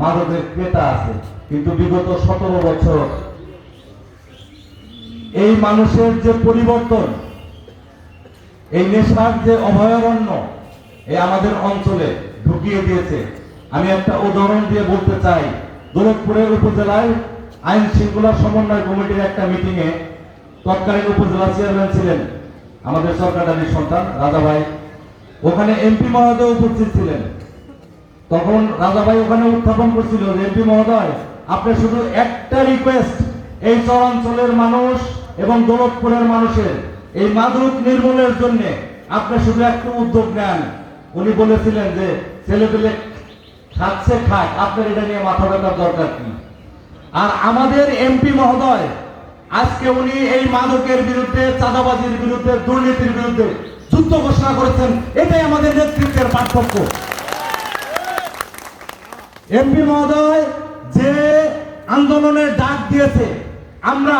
মাদকের ক্রেতা আছে, কিন্তু বিগত 17 বছর এই মানুষের যে পরিবর্তন, এই নেশার যে অভয়ারণ্য এই আমাদের অঞ্চলে ঢুকিয়ে দিয়েছে। আমি একটা উদাহরণ দিয়ে বলতে চাই, দৌলতপুরের উপজেলায় আইন শৃঙ্খলা সমন্বয় কমিটির একটা মিটিংয়ে তৎকালীন উপজেলা চেয়ারম্যান ছিলেন আমাদের সরকারের সন্তান রাজা ভাই, ওখানে এমপি মহোদয় উপস্থিত ছিলেন। তখন রাজা ভাই ওখানে উত্থাপন করছিল যে এমপি মহোদয়, আপনি শুধু একটা রিকোয়েস্ট, এই চরাঞ্চলের মানুষ এবং দৌলতপুরের মানুষের এই মাদক নির্মূলের জন্য আপনি শুধু একটু উদ্যোগ নেন। উনি বলেছিলেন যে ছেলেপেলে খাচ্ছে খাক, আপনার এটা নিয়ে মাথা ব্যথার দরকার কি। আর আমাদের এমপি মহোদয় আজকে উনি এই মাদকের বিরুদ্ধে, চাঁদাবাজির বিরুদ্ধে, দুর্নীতির বিরুদ্ধে যুদ্ধ ঘোষণা করেছেন। এটাই আমাদের নেতৃত্বের পার্থক্য। এমপি মহোদয় যে আন্দোলনের ডাক দিয়েছে, আমরা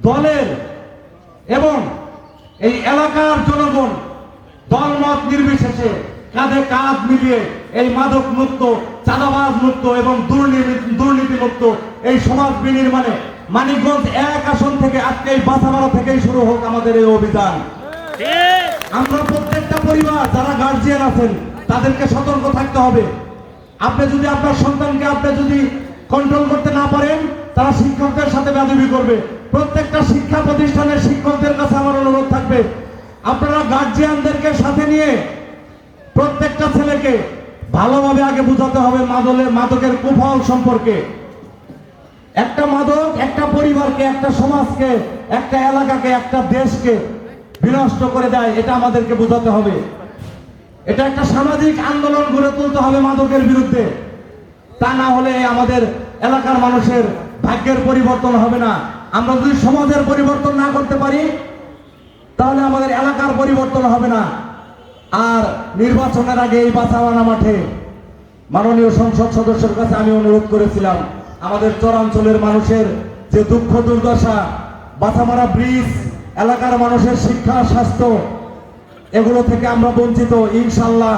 দলের এবং এই এলাকার জনগণ দলমত নির্বিশেষে কাঁধে কাঁধ মিলিয়ে এই মাদক মুক্ত, চাঁদাবাজ মুক্ত এবং দুর্নীতি মুক্ত এই সমাজ বিনির্মাণে মানিকগঞ্জ 1 আসন থেকে আজকে এই বাছামারা থেকেই শুরু হোক আমাদের এই অভিযান। আমরা প্রত্যেকটা পরিবার যারা গার্জিয়ান আছেন তাদেরকে সতর্ক থাকতে হবে। আপনি যদি আপনার সন্তানকে আপনি যদি কন্ট্রোল করতে না পারেন, তারা শিক্ষকদের সাথে বেয়াদবি করবে। প্রত্যেকটা শিক্ষা প্রতিষ্ঠানের শিক্ষকদের কাছে আমার অনুরোধ থাকবে, আপনারা গার্জিয়ানদেরকে সাথে নিয়ে প্রত্যেকটা ছেলেকে ভালোভাবে আগে বুঝাতে হবে মাদকের কুফল সম্পর্কে। একটা মাদক একটা পরিবারকে, একটা সমাজকে, একটা এলাকাকে, একটা দেশকে বিনষ্ট করে দেয়, এটা আমাদেরকে বোঝাতে হবে। এটা একটা সামাজিক আন্দোলন গড়ে তুলতে হবে মাদকের বিরুদ্ধে। তা না হলে আমাদের এলাকার মানুষের ভাগ্যের পরিবর্তন হবে না। আমরা যদি সমাজের পরিবর্তন না করতে পারি তাহলে আমাদের এলাকার পরিবর্তন হবে না। আর নির্বাচনের আগে এই বাছামারা মাঠে মাননীয় সংসদ সদস্যের কাছে আমি অনুরোধ করেছিলাম, আমাদের চরাঞ্চলের মানুষের যে দুঃখ দুর্দশা, বাছামারা ব্রিজ, এলাকার মানুষের শিক্ষা, স্বাস্থ্য, এগুলো থেকে আমরা বঞ্চিত। ইনশাআল্লাহ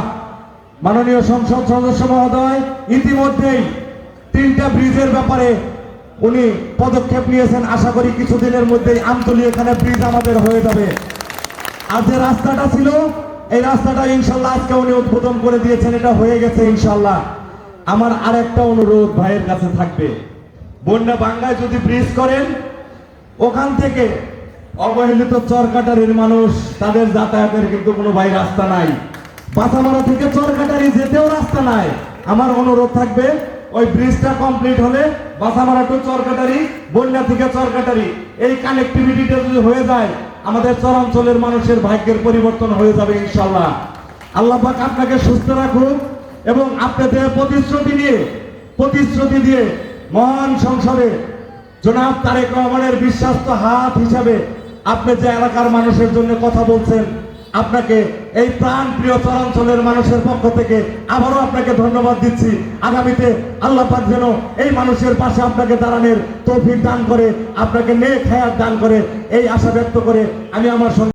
মাননীয় সংসদ সদস্য মহোদয় ইতিমধ্যেই 3টা ব্রিজের ব্যাপারে উনি পদক্ষেপ নিয়েছেন। আশা করি কিছুদিনের মধ্যেই আমতলী এখানে ব্রিজ আমাদের হয়ে যাবে। আর যে রাস্তাটা ছিল এই রাস্তাটা ইনশাআল্লাহ আজকে উনি উদ্বোধন করে দিয়েছেন, এটা হয়ে গেছে ইনশাআল্লাহ। আমার আরেকটা অনুরোধ ভাইয়ের কাছে থাকবে, বন্যা বাঙ্গায় যদি ব্রিজ করেন, ওখান থেকে অবহেলিত চরকাটারির মানুষ তাদের যাতায়াতের কিন্তু কোনো ভাই রাস্তা নাই। বাছামারা থেকে চরকাটারি যেতেও রাস্তা নাই। আমার অনুরোধ থাকবে, ওই ব্রিজটা কমপ্লিট হলে বাছামারা টু চরকাটারি, বন্যা থেকে চরকাটারি, এই কানেক্টিভিটিটা যদি হয়ে যায় আমাদের চরাঞ্চলের মানুষের ভাগ্যের পরিবর্তন হয়ে যাবে ইনশাআল্লাহ। আল্লাহ পাক আপনাকে সুস্থ রাখুন এবং আপনাদের প্রতিশ্রুতি দিয়ে মহান সংসদে জনাব তারেক রহমানের বিশ্বাস্ত হাত হিসাবে আপনি যে এলাকার মানুষের জন্য কথা বলছেন, আপনাকে এই প্রাণ প্রিয় চরাঞ্চলের মানুষের পক্ষ থেকে আবারও আপনাকে ধন্যবাদ দিচ্ছি। আগামীতে আল্লাহ পাক যেন এই মানুষের পাশে আপনাকে দাঁড়ানোর তৌফিক দান করে, আপনাকে নেক হায়াত দান করে, এই আশা ব্যক্ত করে আমি আমার